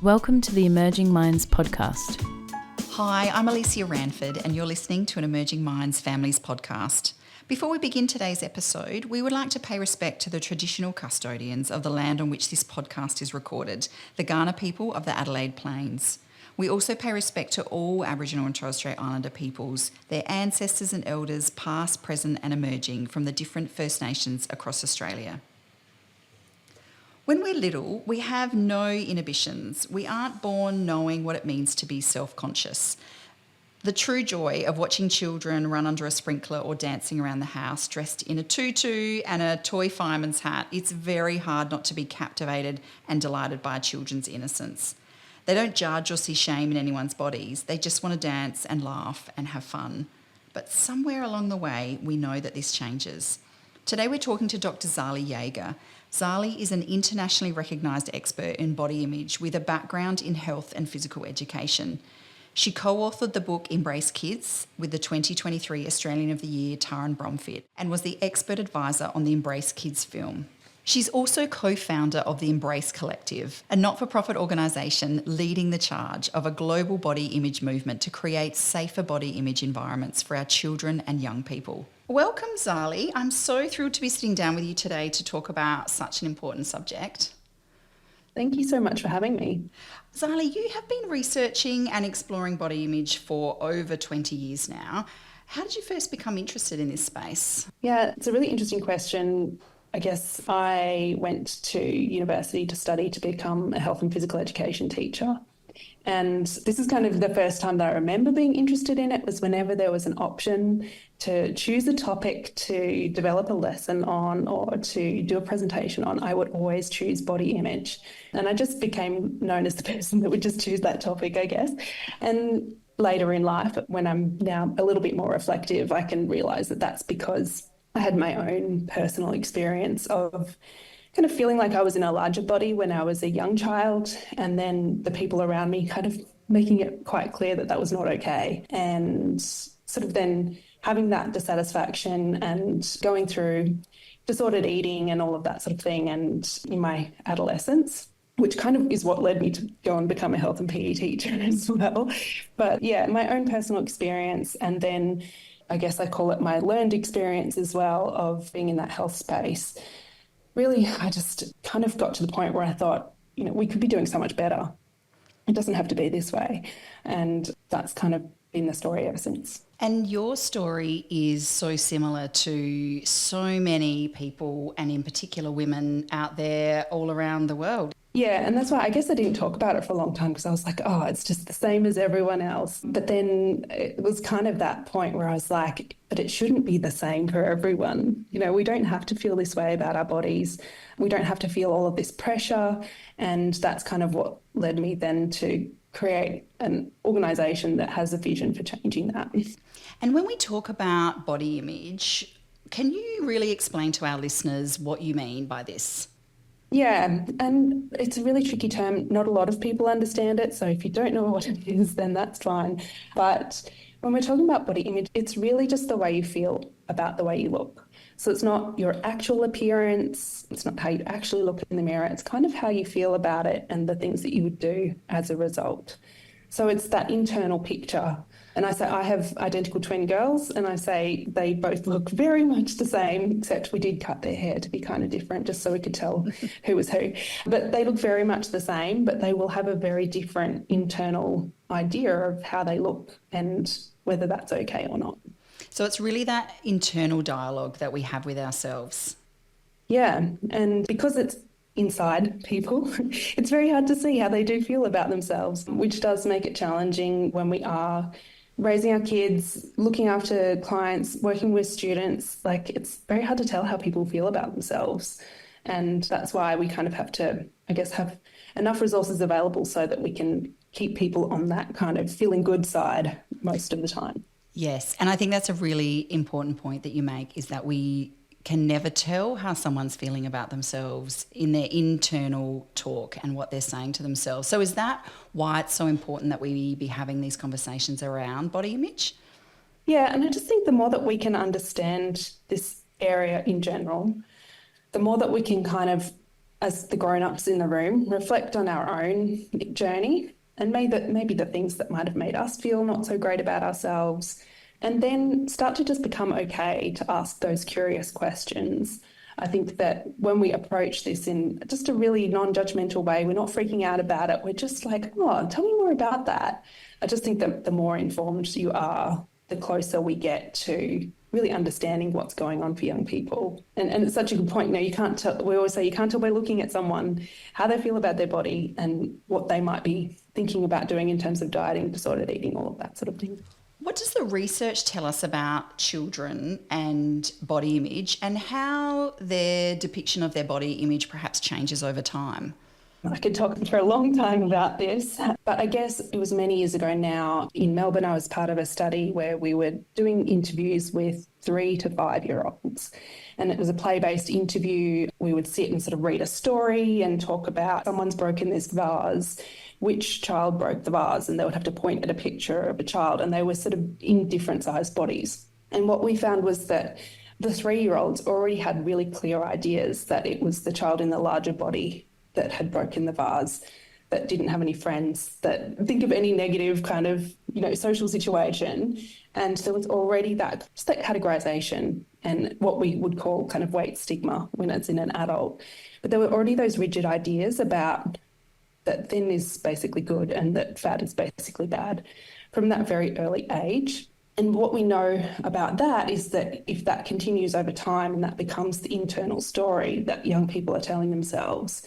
Welcome to the Emerging Minds podcast. Hi, I'm Alicia Ranford and you're listening to an Emerging Minds Families podcast. Before we begin today's episode, we would like to pay respect to the traditional custodians of the land on which this podcast is recorded, the Kaurna people of the Adelaide Plains. We also pay respect to all Aboriginal and Torres Strait Islander peoples, their ancestors and elders past, present and emerging from the different First Nations across Australia. When we're little, we have no inhibitions. We aren't born knowing what it means to be self-conscious. The true joy of watching children run under a sprinkler or dancing around the house dressed in a tutu and a toy fireman's hat, it's very hard not to be captivated and delighted by children's innocence. They don't judge or see shame in anyone's bodies. They just want to dance and laugh and have fun. But somewhere along the way, we know that this changes. Today we're talking to Dr Zali Yager. Zali is an internationally recognised expert in body image with a background in health and physical education. She co-authored the book Embrace Kids with the 2023 Australian of the Year Taryn Bromfield and was the expert advisor on the Embrace Kids film. She's also co-founder of the Embrace Collective, a not-for-profit organisation leading the charge of a global body image movement to create safer body image environments for our children and young people. Welcome, Zali. I'm so thrilled to be sitting down with you today to talk about such an important subject. Thank you so much for having me. Zali, you have been researching and exploring body image for over 20 years now. How did you first become interested in this space? Yeah, it's a really interesting question. I guess I went to university to study to become a health and physical education teacher. And this is kind of the first time that I remember being interested in it was whenever there was an option to choose a topic to develop a lesson on or to do a presentation on, I would always choose body image. And I just became known as the person that would just choose that topic, I guess. And later in life, when I'm now a little bit more reflective, I can realise that that's because I had my own personal experience of kind of feeling like I was in a larger body when I was a young child, and then the people around me kind of making it quite clear that that was not okay. And sort of then having that dissatisfaction and going through disordered eating and all of that sort of thing, and in my adolescence, which kind of is what led me to go and become a health and PE teacher as well. But yeah, my own personal experience, and then I guess I call it my learned experience as well of being in that health space. Really, I just kind of got to the point where I thought, we could be doing so much better. It doesn't have to be this way. And that's kind of been the story ever since. And your story is so similar to so many people, and in particular women out there all around the world. Yeah, and that's why I guess I didn't talk about it for a long time, because I was like, oh, it's just the same as everyone else. But then it was kind of that point where I was like, but it shouldn't be the same for everyone. We don't have to feel this way about our bodies. We don't have to feel all of this pressure. And that's kind of what led me then to create an organisation that has a vision for changing that. And when we talk about body image, can you really explain to our listeners what you mean by this? Yeah, and it's a really tricky term. Not a lot of people understand it. So if you don't know what it is, then that's fine. But when we're talking about body image, it's really just the way you feel about the way you look. So it's not your actual appearance. It's not how you actually look in the mirror. It's kind of how you feel about it and the things that you would do as a result. So it's that internal picture. And I say I have identical twin girls, and I say they both look very much the same, except we did cut their hair to be kind of different, just so we could tell who was who. But they look very much the same, but they will have a very different internal idea of how they look and whether that's okay or not. So it's really that internal dialogue that we have with ourselves. Yeah, and because it's inside people, it's very hard to see how they do feel about themselves, which does make it challenging when we are raising our kids, looking after clients, working with students. Like, it's very hard to tell how people feel about themselves. And that's why we kind of have to, I guess, have enough resources available so that we can keep people on that kind of feeling good side most of the time. Yes, and I think that's a really important point that you make, is that we can never tell how someone's feeling about themselves in their internal talk and what they're saying to themselves. So is that why it's so important that we be having these conversations around body image? Yeah, and I just think the more that we can understand this area in general, the more that we can kind of as the grown-ups in the room, reflect on our own journey and maybe the things that might have made us feel not so great about ourselves, and then start to just become okay to ask those curious questions. I think that when we approach this in just a really non-judgmental way, we're not freaking out about it. We're just like, oh, tell me more about that. I just think that the more informed you are, the closer we get to really understanding what's going on for young people. And it's such a good point. You can't tell, we always say you can't tell by looking at someone how they feel about their body and what they might be thinking about doing in terms of dieting, disordered eating, all of that sort of thing. What does the research tell us about children and body image and how their depiction of their body image perhaps changes over time? I could talk for a long time about this, but I guess it was many years ago now. In Melbourne, I was part of a study where we were doing interviews with 3 to 5 year olds. And it was a play-based interview. We would sit and sort of read a story and talk about someone's broken this vase, which child broke the vase, and they would have to point at a picture of a child, and they were sort of in different sized bodies. And what we found was that the 3-year-olds already had really clear ideas that it was the child in the larger body that had broken the vase, that didn't have any friends, that think of any negative kind of, social situation. And there was already that categorization and what we would call kind of weight stigma when it's in an adult. But there were already those rigid ideas about that thin is basically good and that fat is basically bad from that very early age. And what we know about that is that if that continues over time and that becomes the internal story that young people are telling themselves,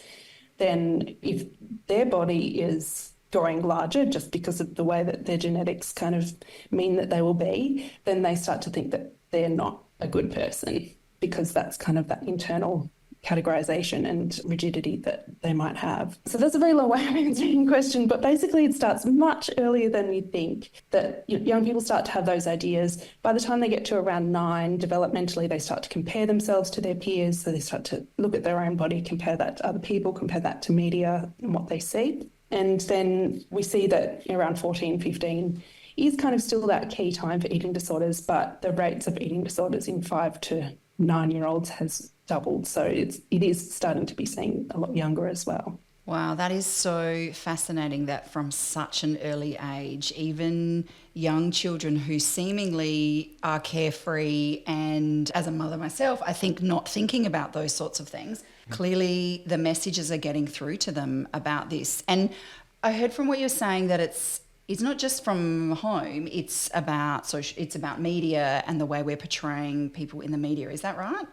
then if their body is growing larger just because of the way that their genetics kind of mean that they will be, then they start to think that they're not a good person because that's kind of that internal categorization and rigidity that they might have. So that's a very long way of answering the question, but basically it starts much earlier than we think, that young people start to have those ideas. By the time they get to around 9, developmentally, they start to compare themselves to their peers. So they start to look at their own body, compare that to other people, compare that to media and what they see. And then we see that around 14, 15 is kind of still that key time for eating disorders, but the rates of eating disorders in 5 to 9-year-olds has doubled. So it is starting to be seen a lot younger as well. Wow, that is so fascinating that from such an early age, even young children who seemingly are carefree, and as a mother myself, I think not thinking about those sorts of things, clearly the messages are getting through to them about this. And I heard from what you're saying that it's not just from home, it's about media and the way we're portraying people in the media. Is that right?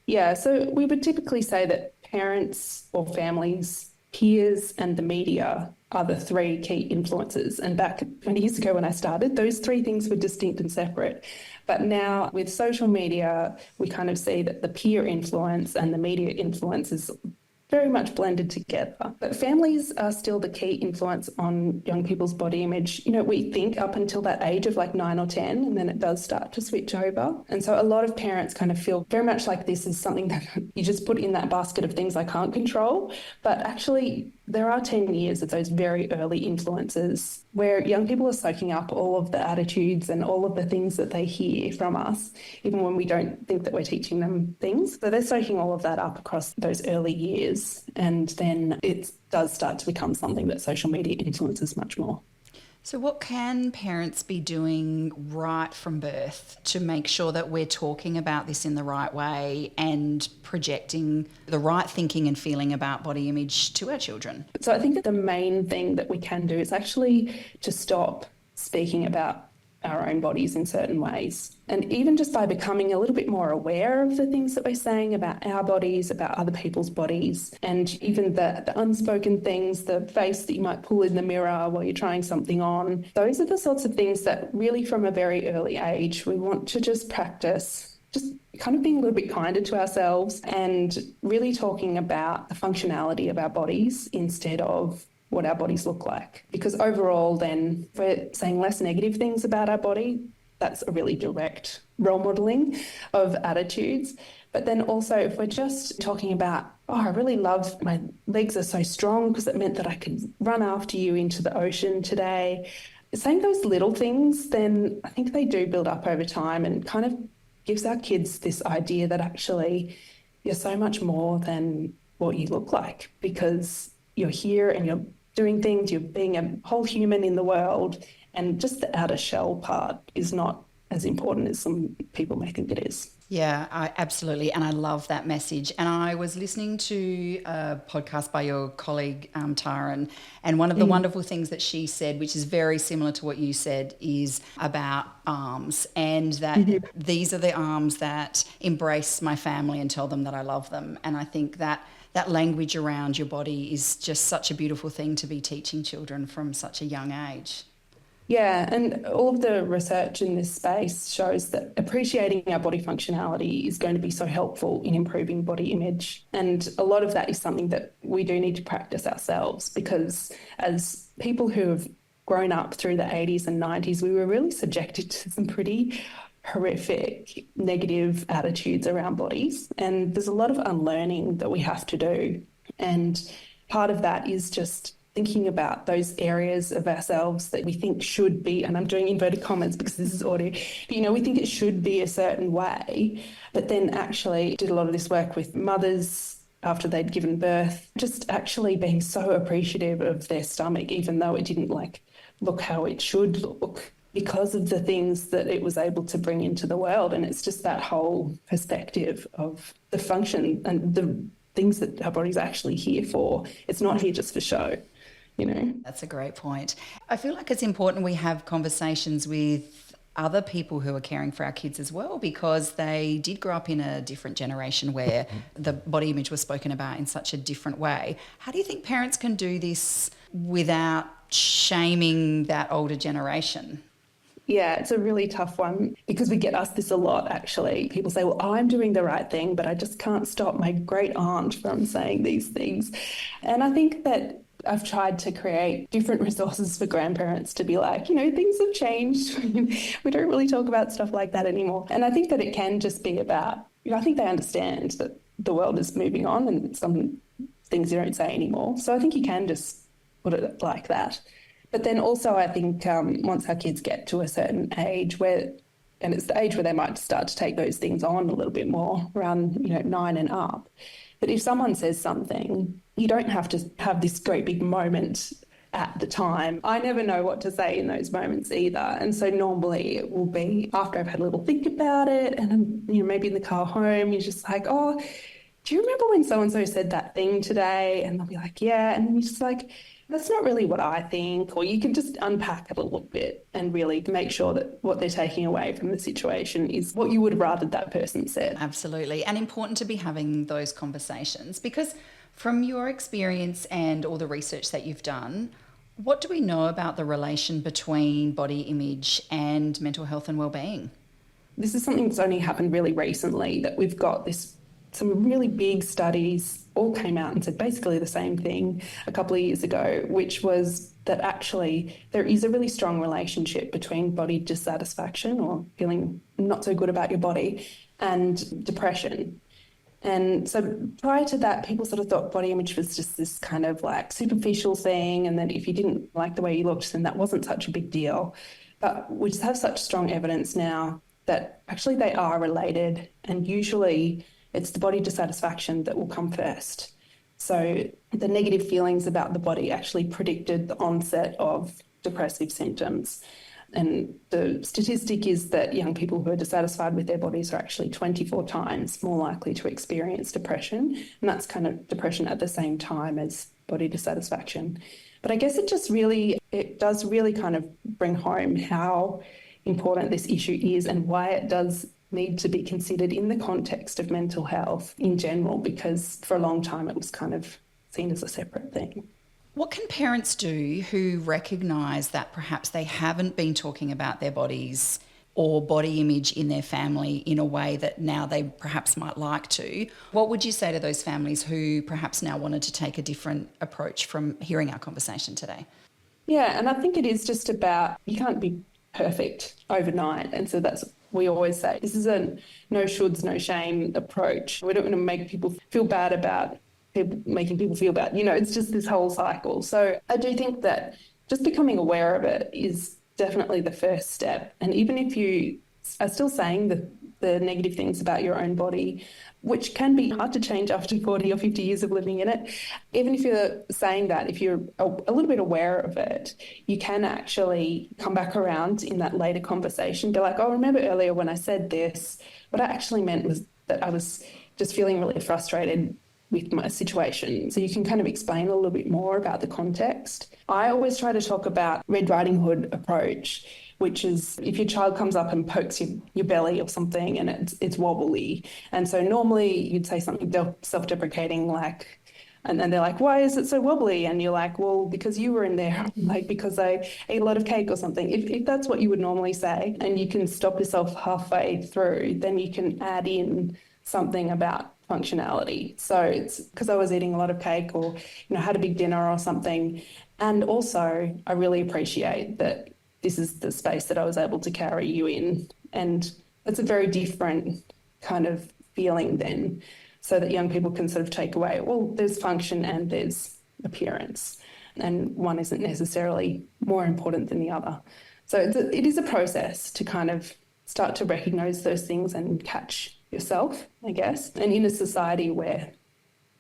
Yeah, so we would typically say that parents or families, peers and the media are the 3 key influences. And back 20 years ago when I started, those 3 things were distinct and separate. But now with social media, we kind of see that the peer influence and the media influence is very much blended together. But families are still the key influence on young people's body image. We think up until that age of like 9 or 10, and then it does start to switch over. And so a lot of parents kind of feel very much like this is something that you just put in that basket of things I can't control. But actually, there are 10 years of those very early influences where young people are soaking up all of the attitudes and all of the things that they hear from us, even when we don't think that we're teaching them things. So they're soaking all of that up across those early years. And then it does start to become something that social media influences much more. So what can parents be doing right from birth to make sure that we're talking about this in the right way and projecting the right thinking and feeling about body image to our children? So I think that the main thing that we can do is actually to stop speaking about our own bodies in certain ways. And even just by becoming a little bit more aware of the things that we're saying about our bodies, about other people's bodies, and even the unspoken things, the face that you might pull in the mirror while you're trying something on, those are the sorts of things that really from a very early age we want to just practice, just kind of being a little bit kinder to ourselves and really talking about the functionality of our bodies instead of what our bodies look like. Because overall then, if we're saying less negative things about our body, that's a really direct role modelling of attitudes. But then also if we're just talking about, I really love my legs are so strong because it meant that I could run after you into the ocean today. Saying those little things, then I think they do build up over time and kind of gives our kids this idea that actually you're so much more than what you look like, because you're here and you're doing things, you're being a whole human in the world, and just the outer shell part is not as important as some people may think it is. Yeah, absolutely. And I love that message. And I was listening to a podcast by your colleague, Taryn, and one of the wonderful things that she said, which is very similar to what you said, is about arms, and that these are the arms that embrace my family and tell them that I love them. And I think that that language around your body is just such a beautiful thing to be teaching children from such a young age. Yeah, and all of the research in this space shows that appreciating our body functionality is going to be so helpful in improving body image. And a lot of that is something that we do need to practice ourselves, because as people who have grown up through the 80s and 90s, we were really subjected to some pretty horrific negative attitudes around bodies. And there's a lot of unlearning that we have to do. And part of that is just thinking about those areas of ourselves that we think should be, and I'm doing inverted commas because this is audio, but we think it should be a certain way, but then actually did a lot of this work with mothers after they'd given birth, just actually being so appreciative of their stomach, even though it didn't look how it should look, because of the things that it was able to bring into the world. And it's just that whole perspective of the function and the things that our body's actually here for. It's not here just for show. That's a great point. I feel like it's important we have conversations with other people who are caring for our kids as well, because they did grow up in a different generation where the body image was spoken about in such a different way. How do you think parents can do this without shaming that older generation? Yeah, it's a really tough one, because we get asked this a lot, actually. People say, well, I'm doing the right thing, but I just can't stop my great aunt from saying these things. And I think that I've tried to create different resources for grandparents to be like, things have changed. We don't really talk about stuff like that anymore. And I think that it can just be about, I think they understand that the world is moving on and some things you don't say anymore. So I think you can just put it like that. But then also I think once our kids get to a certain age and it's the age where they might start to take those things on a little bit more, around 9 and up. But if someone says something, you don't have to have this great big moment at the time. I never know what to say in those moments either. And so normally it will be after I've had a little think about it, and maybe in the car home, you're just like, oh, do you remember when so-and-so said that thing today? And they'll be like, yeah. And you're just like, that's not really what I think. Or you can just unpack it a little bit and really make sure that what they're taking away from the situation is what you would have rather that person said. Absolutely. And important to be having those conversations, because from your experience and all the research that you've done, what do we know about the relation between body image and mental health and well-being? This is something that's only happened really recently, that we've got some really big studies all came out and said basically the same thing a couple of years ago, which was that actually there is a really strong relationship between body dissatisfaction, or feeling not so good about your body, and depression. And so prior to that, people sort of thought body image was just this kind of superficial thing, and that if you didn't like the way you looked, then that wasn't such a big deal. But we just have such strong evidence now that actually they are related, and usually it's the body dissatisfaction that will come first. So the negative feelings about the body actually predicted the onset of depressive symptoms. And the statistic is that young people who are dissatisfied with their bodies are actually 24 times more likely to experience depression. And that's kind of depression at the same time as body dissatisfaction. But I guess it does really kind of bring home how important this issue is, and why it does need to be considered in the context of mental health in general, because for a long time it was kind of seen as a separate thing. What can parents do who recognise that perhaps they haven't been talking about their bodies or body image in their family in a way that now they perhaps might like to? What would you say to those families who perhaps now wanted to take a different approach from hearing our conversation today? Yeah, and I think it is just about, you can't be perfect overnight. And so we always say, this is a no shoulds, no shame approach. We don't want to make people feel bad about making people feel bad. It's just this whole cycle. So I do think that just becoming aware of it is definitely the first step. And even if you are still saying the the negative things about your own body, which can be hard to change after 40 or 50 years of living in it. Even if you're saying that, if you're a little bit aware of it, you can actually come back around in that later conversation, be like, oh, remember earlier when I said this, what I actually meant was that I was just feeling really frustrated with my situation. So you can kind of explain a little bit more about the context. I always try to talk about Red Riding Hood approach, which is if your child comes up and pokes your belly or something and it's wobbly. And so normally you'd say something self-deprecating like, and then they're like, why is it so wobbly? And you're like, well, because you were in there, like because I ate a lot of cake or something. If that's what you would normally say, and you can stop yourself halfway through, then you can add in something about functionality. So it's because I was eating a lot of cake or, had a big dinner or something. And also I really appreciate that this is the space that I was able to carry you in. And it's a very different kind of feeling then, so that young people can sort of take away, well, there's function and there's appearance, and one isn't necessarily more important than the other. So it is a process to kind of start to recognise those things and catch yourself, I guess. And in a society where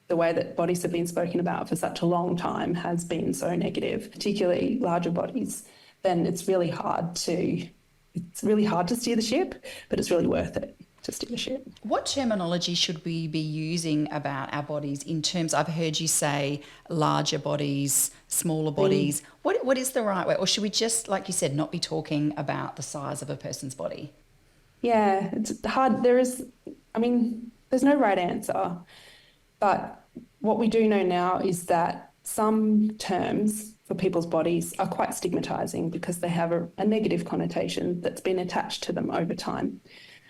the way that bodies have been spoken about for such a long time has been so negative, particularly larger bodies, then it's really hard to steer the ship, but it's really worth it to steer the ship. What terminology should we be using about our bodies in terms, I've heard you say larger bodies, smaller bodies. What is the right way? Or should we just, like you said, not be talking about the size of a person's body? Yeah, it's hard. There's no right answer. But what we do know now is that some terms for people's bodies are quite stigmatising because they have a negative connotation that's been attached to them over time.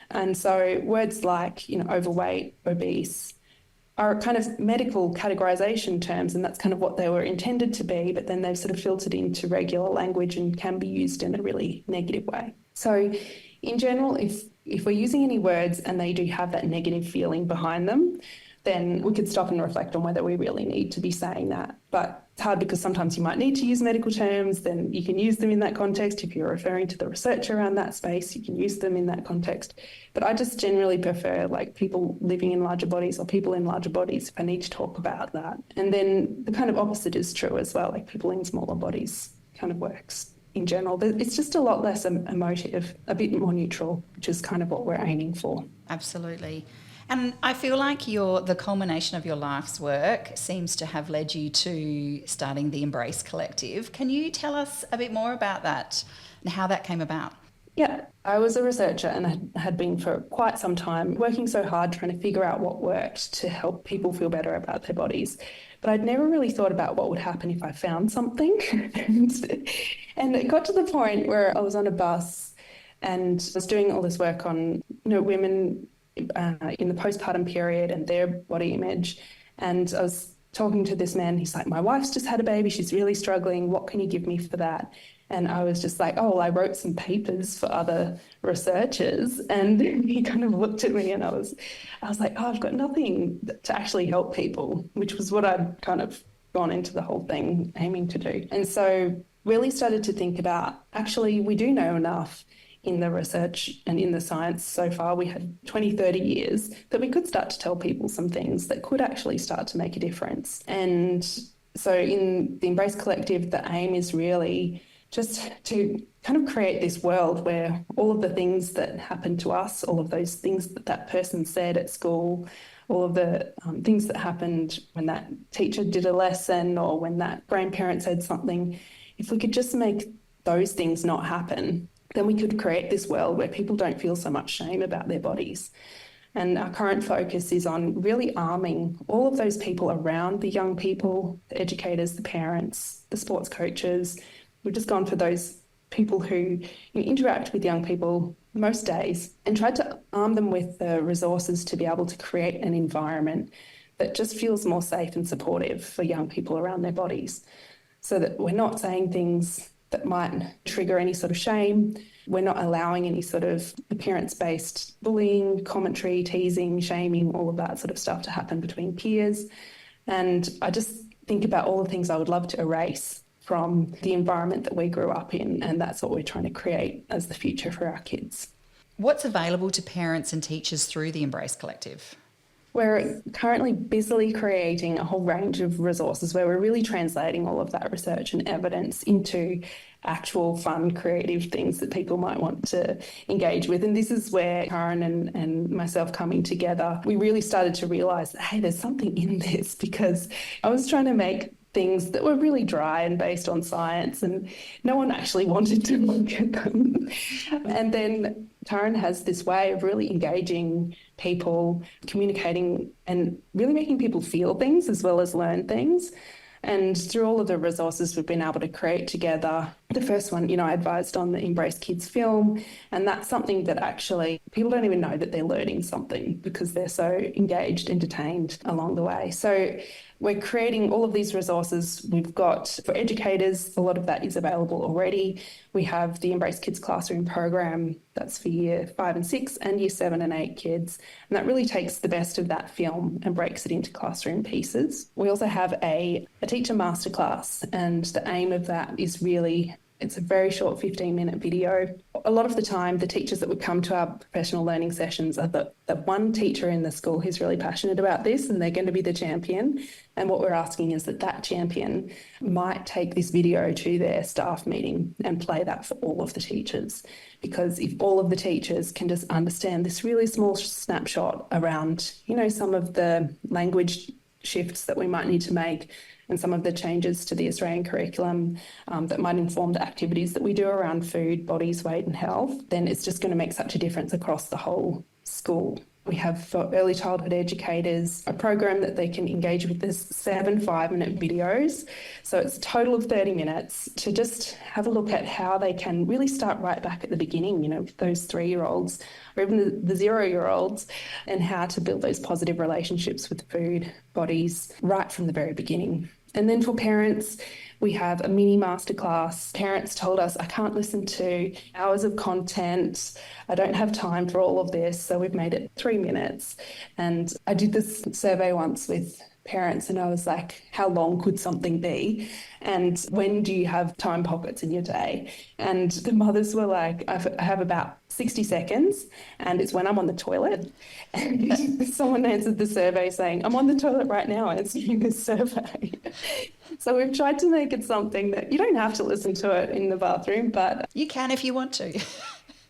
And so words like, overweight, obese are kind of medical categorisation terms, and that's kind of what they were intended to be, but then they've sort of filtered into regular language and can be used in a really negative way. So in general, if we're using any words and they do have that negative feeling behind them, then we could stop and reflect on whether we really need to be saying that. But it's hard because sometimes you might need to use medical terms, then you can use them in that context. If you're referring to the research around that space, you can use them in that context. But I just generally prefer like people living in larger bodies or people in larger bodies if I need to talk about that. And then the kind of opposite is true as well, like people in smaller bodies kind of works in general. It's just a lot less emotive, a bit more neutral, which is kind of what we're aiming for. Absolutely. And I feel like the culmination of your life's work seems to have led you to starting the Embrace Collective. Can you tell us a bit more about that and how that came about? Yeah, I was a researcher and I had been for quite some time working so hard trying to figure out what worked to help people feel better about their bodies. But I'd never really thought about what would happen if I found something. And it got to the point where I was on a bus and I was doing all this work on, women in the postpartum period and their body image. And I was talking to this man, he's like, my wife's just had a baby, she's really struggling, what can you give me for that? And I was just like, I wrote some papers for other researchers. And he kind of looked at me and I was like, I've got nothing to actually help people, which was what I'd kind of gone into the whole thing aiming to do. And so really started to think about, actually, we do know enough in the research and in the science so far. We had 20, 30 years that we could start to tell people some things that could actually start to make a difference. And so in the Embrace Collective, the aim is really just to kind of create this world where all of the things that happened to us, all of those things that person said at school, all of the things that happened when that teacher did a lesson or when that grandparent said something, if we could just make those things not happen, then we could create this world where people don't feel so much shame about their bodies. And our current focus is on really arming all of those people around the young people, the educators, the parents, the sports coaches. We've just gone for those people who interact with young people most days and tried to arm them with the resources to be able to create an environment that just feels more safe and supportive for young people around their bodies, so that we're not saying things that might trigger any sort of shame. We're not allowing any sort of appearance-based bullying, commentary, teasing, shaming, all of that sort of stuff to happen between peers. And I just think about all the things I would love to erase from the environment that we grew up in, and that's what we're trying to create as the future for our kids. What's available to parents and teachers through the Embrace Collective? We're currently busily creating a whole range of resources where we're really translating all of that research and evidence into actual fun, creative things that people might want to engage with. And this is where Taryn and myself coming together, we really started to realise that, hey, there's something in this, because I was trying to make things that were really dry and based on science, and no one actually wanted to look at them. And then Taryn has this way of really engaging people, communicating, and really making people feel things as well as learn things. And through all of the resources we've been able to create together, the first one, I advised on the Embrace Kids film, and that's something that actually people don't even know that they're learning something because they're so engaged, entertained along the way. So we're creating all of these resources. We've got, for educators, a lot of that is available already. We have the Embrace Kids Classroom program, that's for year 5 and 6 and year 7 and 8 kids. And that really takes the best of that film and breaks it into classroom pieces. We also have a teacher masterclass, and the aim of that is really, it's a very short 15-minute video. A lot of the time, the teachers that would come to our professional learning sessions are the one teacher in the school who's really passionate about this, and they're going to be the champion. And what we're asking is that champion might take this video to their staff meeting and play that for all of the teachers. Because if all of the teachers can just understand this really small snapshot around, some of the language shifts that we might need to make, and some of the changes to the Australian curriculum that might inform the activities that we do around food, bodies, weight and health, then it's just going to make such a difference across the whole school. We have, for early childhood educators, a program that they can engage with this 7 5-minute videos. So it's a total of 30 minutes to just have a look at how they can really start right back at the beginning, with those 3-year-olds or even the 0-year-olds, and how to build those positive relationships with food, bodies, right from the very beginning. And then for parents, we have a mini masterclass. Parents told us, I can't listen to hours of content. I don't have time for all of this. So we've made it 3 minutes. And I did this survey once with parents, and I was like, how long could something be? And when do you have time pockets in your day? And the mothers were like, I have about 60 seconds, and it's when I'm on the toilet. And someone answered the survey saying, I'm on the toilet right now answering this survey. So we've tried to make it something that you don't have to listen to it in the bathroom, but you can if you want to.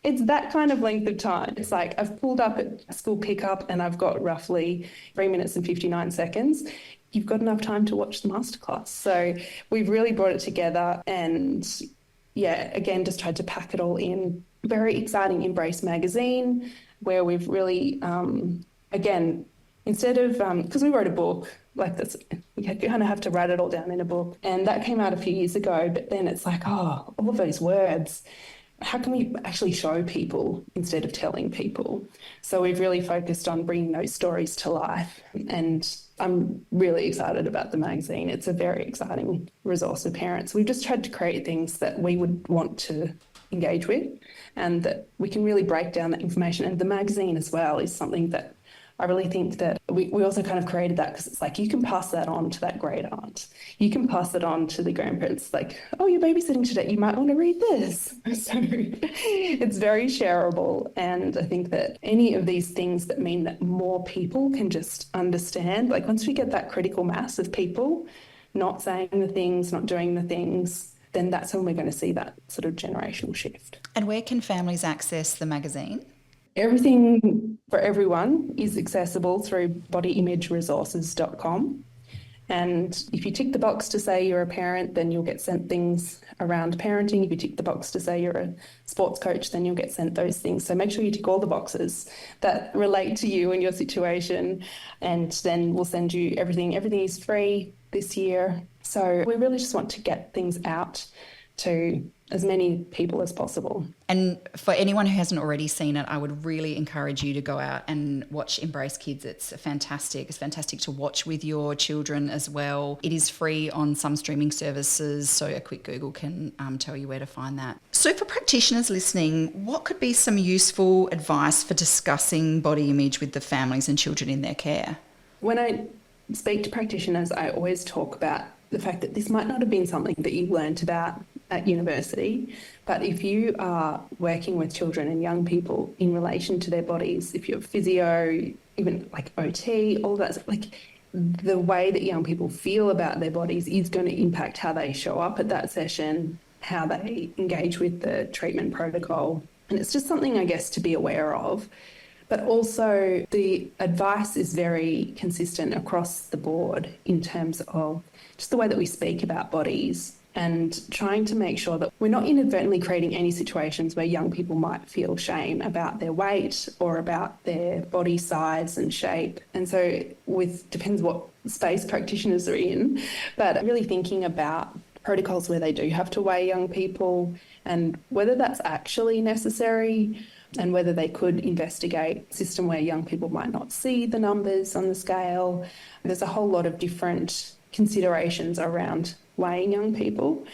It's that kind of length of time. It's like I've pulled up at school pickup and I've got roughly 3 minutes and 59 seconds. You've got enough time to watch the masterclass. So we've really brought it together and, again, just tried to pack it all in. Very exciting Embrace magazine where we've really, again, instead of, because we wrote a book, like this, we kind of have to write it all down in a book. And that came out a few years ago, but then it's like, all of those words, how can we actually show people instead of telling people? So we've really focused on bringing those stories to life, and I'm really excited about the magazine. It's a very exciting resource for parents. We've just tried to create things that we would want to engage with and that we can really break down that information. And the magazine as well is something that I really think that we also kind of created that because it's like you can pass that on to that great aunt. You can pass it on to the grandparents, like, oh, you're babysitting today, you might want to read this. So it's very shareable. And I think that any of these things that mean that more people can just understand, like once we get that critical mass of people not saying the things, not doing the things, then that's when we're going to see that sort of generational shift. And where can families access the magazine? Everything for everyone is accessible through bodyimageresources.com. And if you tick the box to say you're a parent, then you'll get sent things around parenting. If you tick the box to say you're a sports coach, then you'll get sent those things. So make sure you tick all the boxes that relate to you and your situation, and then we'll send you everything. Everything is free this year. So we really just want to get things out to as many people as possible. And for anyone who hasn't already seen it, I would really encourage you to go out and watch Embrace Kids. It's fantastic. It's fantastic to watch with your children as well. It is free on some streaming services, so a quick Google can tell you where to find that. So for practitioners listening, what could be some useful advice for discussing body image with the families and children in their care? When I speak to practitioners, I always talk about the fact that this might not have been something that you learnt about at university. But if you are working with children and young people in relation to their bodies, if you're physio, even like OT, all that, like the way that young people feel about their bodies is going to impact how they show up at that session, how they engage with the treatment protocol. And it's just something, I guess, to be aware of. But also the advice is very consistent across the board in terms of just the way that we speak about bodies and trying to make sure that we're not inadvertently creating any situations where young people might feel shame about their weight or about their body size and shape. And so depends what space practitioners are in, but really thinking about protocols where they do have to weigh young people and whether that's actually necessary and whether they could investigate a system where young people might not see the numbers on the scale. There's a whole lot of different considerations around weighing young people,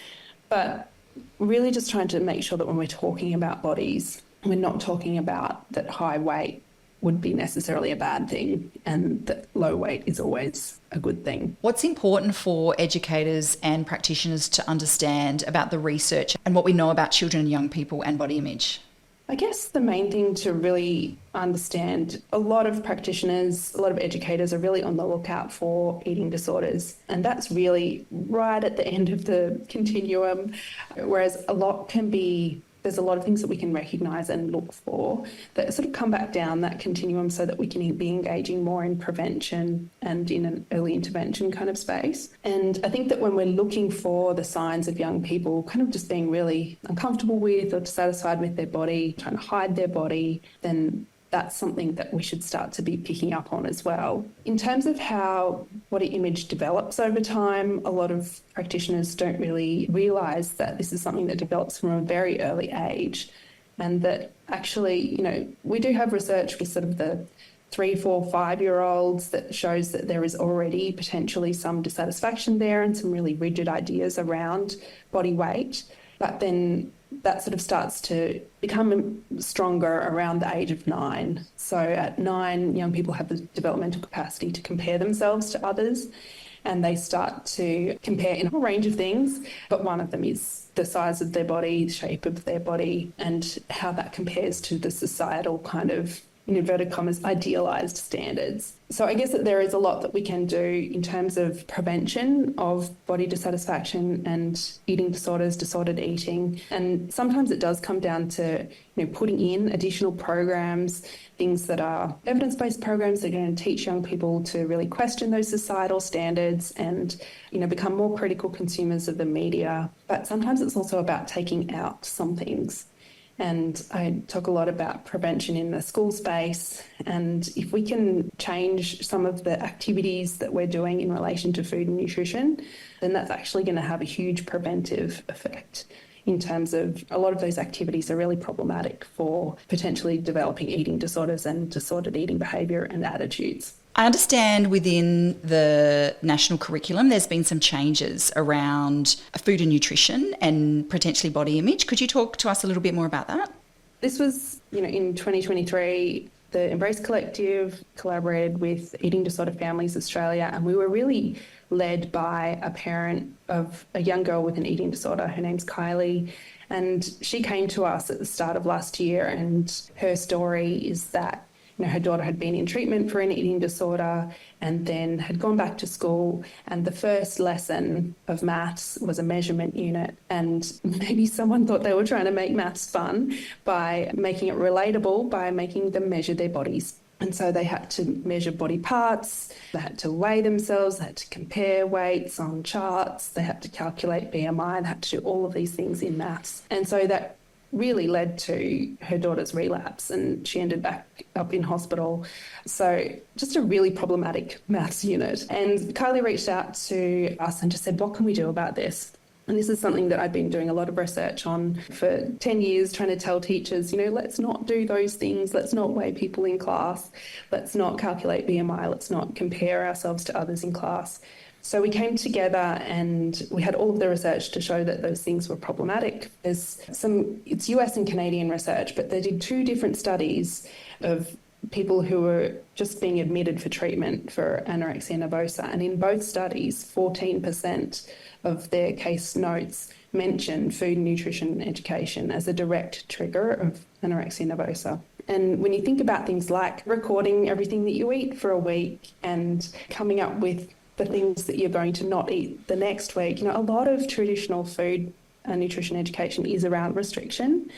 but really just trying to make sure that when we're talking about bodies, we're not talking about that high weight would be necessarily a bad thing and that low weight is always a good thing. What's important for educators and practitioners to understand about the research and what we know about children and young people and body image? I guess the main thing to really understand, a lot of practitioners, a lot of educators are really on the lookout for eating disorders. And that's really right at the end of the continuum, whereas there's a lot of things that we can recognise and look for that sort of come back down that continuum so that we can be engaging more in prevention and in an early intervention kind of space. And I think that when we're looking for the signs of young people kind of just being really uncomfortable with or dissatisfied with their body, trying to hide their body, then that's something that we should start to be picking up on as well. In terms of how body image develops over time, a lot of practitioners don't really realise that this is something that develops from a very early age, and that actually, we do have research with sort of the 3, 4, 5-year-olds that shows that there is already potentially some dissatisfaction there and some really rigid ideas around body weight. But then that sort of starts to become stronger around the age of 9. So at 9, young people have the developmental capacity to compare themselves to others, and they start to compare in a whole range of things, but one of them is the size of their body, the shape of their body, and how that compares to the societal kind of, in inverted commas, idealised standards. So I guess that there is a lot that we can do in terms of prevention of body dissatisfaction and eating disorders, disordered eating. And sometimes it does come down to, putting in additional programs, things that are evidence-based programs that are going to teach young people to really question those societal standards and, become more critical consumers of the media. But sometimes it's also about taking out some things. And I talk a lot about prevention in the school space. And if we can change some of the activities that we're doing in relation to food and nutrition, then that's actually going to have a huge preventive effect in terms of a lot of those activities are really problematic for potentially developing eating disorders and disordered eating behaviour and attitudes. I understand within the national curriculum there's been some changes around food and nutrition and potentially body image. Could you talk to us a little bit more about that? This was, in 2023, the Embrace Collective collaborated with Eating Disorder Families Australia, and we were really led by a parent of a young girl with an eating disorder. Her name's Kylie, and she came to us at the start of last year, and her story is that her daughter had been in treatment for an eating disorder and then had gone back to school, and the first lesson of maths was a measurement unit, and maybe someone thought they were trying to make maths fun by making it relatable by making them measure their bodies. And so they had to measure body parts, they had to weigh themselves, they had to compare weights on charts, they had to calculate BMI, they had to do all of these things in maths. And so that really led to her daughter's relapse, and she ended back up in hospital. So just a really problematic maths unit. And Kylie reached out to us and just said, what can we do about this? And this is something that I've been doing a lot of research on for 10 years, trying to tell teachers, let's not do those things. Let's not weigh people in class. Let's not calculate BMI. Let's not compare ourselves to others in class. So we came together and we had all of the research to show that those things were problematic. It's US and Canadian research, but they did 2 different studies of people who were just being admitted for treatment for anorexia nervosa. And in both studies, 14% of their case notes mention food and nutrition education as a direct trigger of anorexia nervosa. And when you think about things like recording everything that you eat for a week and coming up with the things that you're going to not eat the next week, a lot of traditional food and nutrition education is around restriction.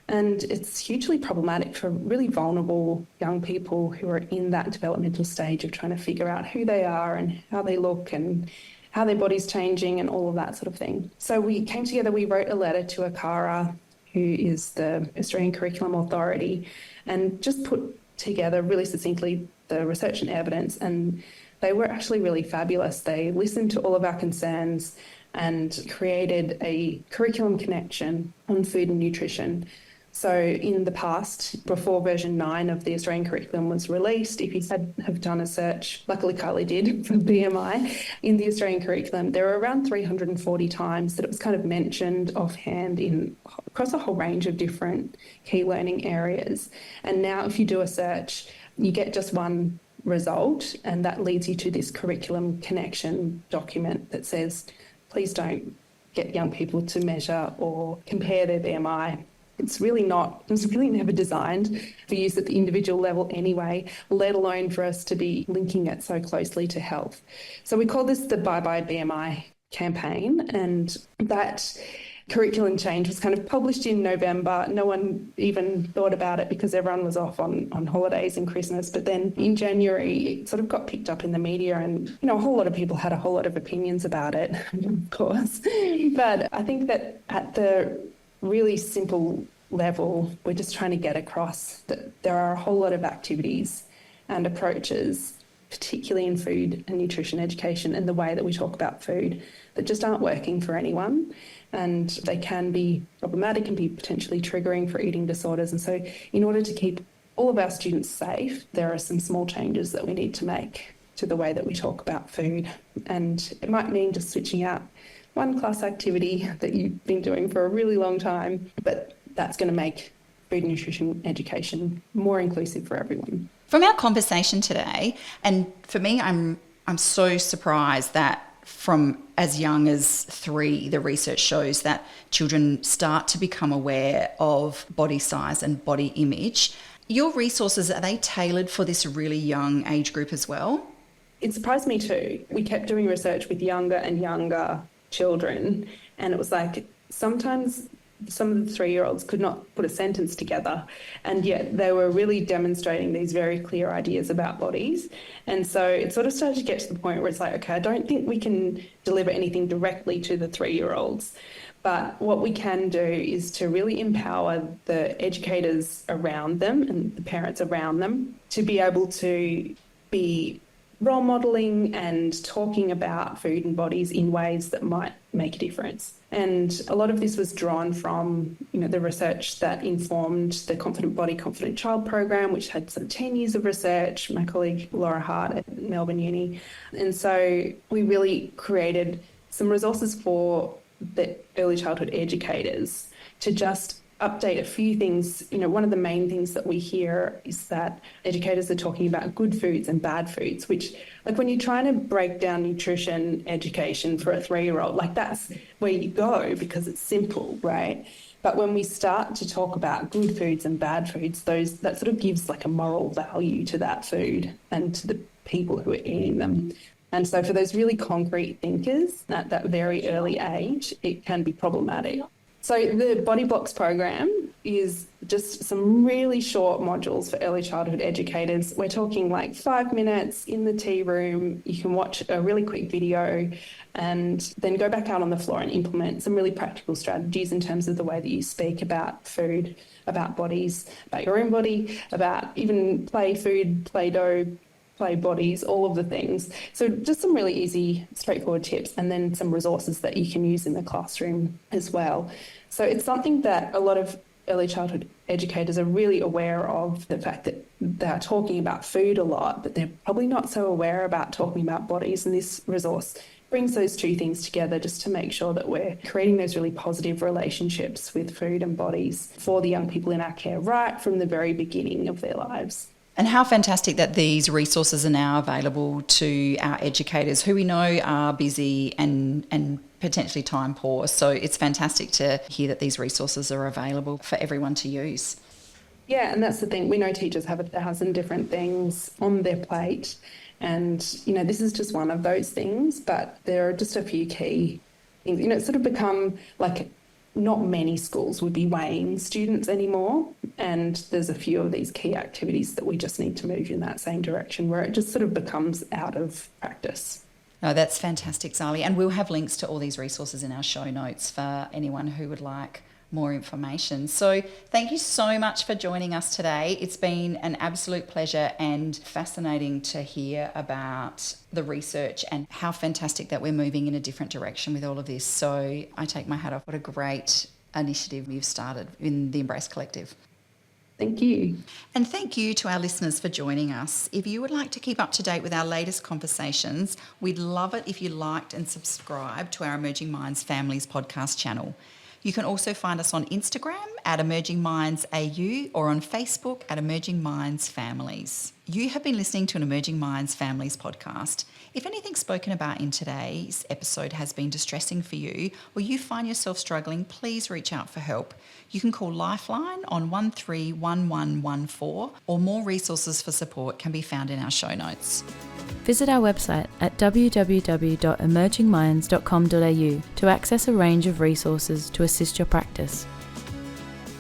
And it's hugely problematic for really vulnerable young people who are in that developmental stage of trying to figure out who they are and how they look and how their body's changing and all of that sort of thing. So we came together, we wrote a letter to ACARA, who is the Australian Curriculum Authority, and just put together really succinctly the research and evidence. And they were actually really fabulous. They listened to all of our concerns and created a curriculum connection on food and nutrition. So in the past, before version 9 of the Australian curriculum was released, if you have done a search, luckily Kylie did for BMI, in the Australian curriculum, there were around 340 times that it was kind of mentioned offhand across a whole range of different key learning areas. And now if you do a search, you get just one result, and that leads you to this curriculum connection document that says, please don't get young people to measure or compare their BMI. It was really never designed for use at the individual level anyway, let alone for us to be linking it so closely to health. So we call this the Bye Bye BMI campaign, and that curriculum change was kind of published in November. No one even thought about it because everyone was off on holidays and Christmas. But then in January, it sort of got picked up in the media, and a whole lot of people had a whole lot of opinions about it, of course. But I think that at the really simple level, we're just trying to get across that there are a whole lot of activities and approaches, particularly in food and nutrition education and the way that we talk about food, that just aren't working for anyone, and they can be problematic and be potentially triggering for eating disorders. And so in order to keep all of our students safe, there are some small changes that we need to make to the way that we talk about food. And it might mean just switching out one class activity that you've been doing for a really long time, but that's going to make food and nutrition education more inclusive for everyone. From our conversation today, and for me, I'm so surprised that from as young as 3, the research shows that children start to become aware of body size and body image. Your resources, are they tailored for this really young age group as well? It surprised me too. We kept doing research with younger and younger children, and it was like sometimes some of the 3-year-olds could not put a sentence together, and yet they were really demonstrating these very clear ideas about bodies. And so it sort of started to get to the point where it's like, okay, I don't think we can deliver anything directly to the 3-year-olds, but what we can do is to really empower the educators around them and the parents around them to be able to be role modelling and talking about food and bodies in ways that might make a difference. And a lot of this was drawn from, the research that informed the Confident Body, Confident Child program, which had some 10 years of research, my colleague Laura Hart at Melbourne Uni. And so we really created some resources for the early childhood educators to just update a few things. One of the main things that we hear is that educators are talking about good foods and bad foods, which, like, when you're trying to break down nutrition education for a 3-year-old, like, that's where you go because it's simple, right? But when we start to talk about good foods and bad foods, that sort of gives like a moral value to that food and to the people who are eating them. And so for those really concrete thinkers at that very early age, it can be problematic. So the Body Blocks program is just some really short modules for early childhood educators. We're talking like 5 minutes in the tea room. You can watch a really quick video and then go back out on the floor and implement some really practical strategies in terms of the way that you speak about food, about bodies, about your own body, about even play food, play doh, play bodies, all of the things. So just some really easy, straightforward tips, and then some resources that you can use in the classroom as well. So it's something that a lot of early childhood educators are really aware of, the fact that they're talking about food a lot, but they're probably not so aware about talking about bodies. And this resource brings those two things together just to make sure that we're creating those really positive relationships with food and bodies for the young people in our care right from the very beginning of their lives. And how fantastic that these resources are now available to our educators who we know are busy and potentially time poor. So it's fantastic to hear that these resources are available for everyone to use. Yeah, and that's the thing. We know teachers have 1,000 different things on their plate. And, this is just one of those things, but there are just a few key things. It's sort of become like not many schools would be weighing students anymore. And there's a few of these key activities that we just need to move in that same direction where it just sort of becomes out of practice. No, that's fantastic, Zali. And we'll have links to all these resources in our show notes for anyone who would like more information. So thank you so much for joining us today. It's been an absolute pleasure and fascinating to hear about the research and how fantastic that we're moving in a different direction with all of this. So I take my hat off. What a great initiative you've started in the Embrace Collective. Thank you. And thank you to our listeners for joining us. If you would like to keep up to date with our latest conversations, we'd love it if you liked and subscribed to our Emerging Minds Families podcast channel. You can also find us on Instagram at Emerging Minds AU or on Facebook at Emerging Minds Families. You have been listening to an Emerging Minds Families podcast. If anything spoken about in today's episode has been distressing for you or you find yourself struggling, please reach out for help. You can call Lifeline on 131114 or more resources for support can be found in our show notes. Visit our website at www.emergingminds.com.au to access a range of resources to assist your practice.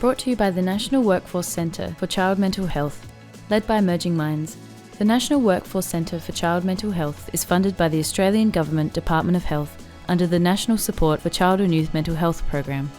Brought to you by the National Workforce Centre for Child Mental Health, led by Emerging Minds. The National Workforce Centre for Child Mental Health is funded by the Australian Government Department of Health under the National Support for Child and Youth Mental Health Program.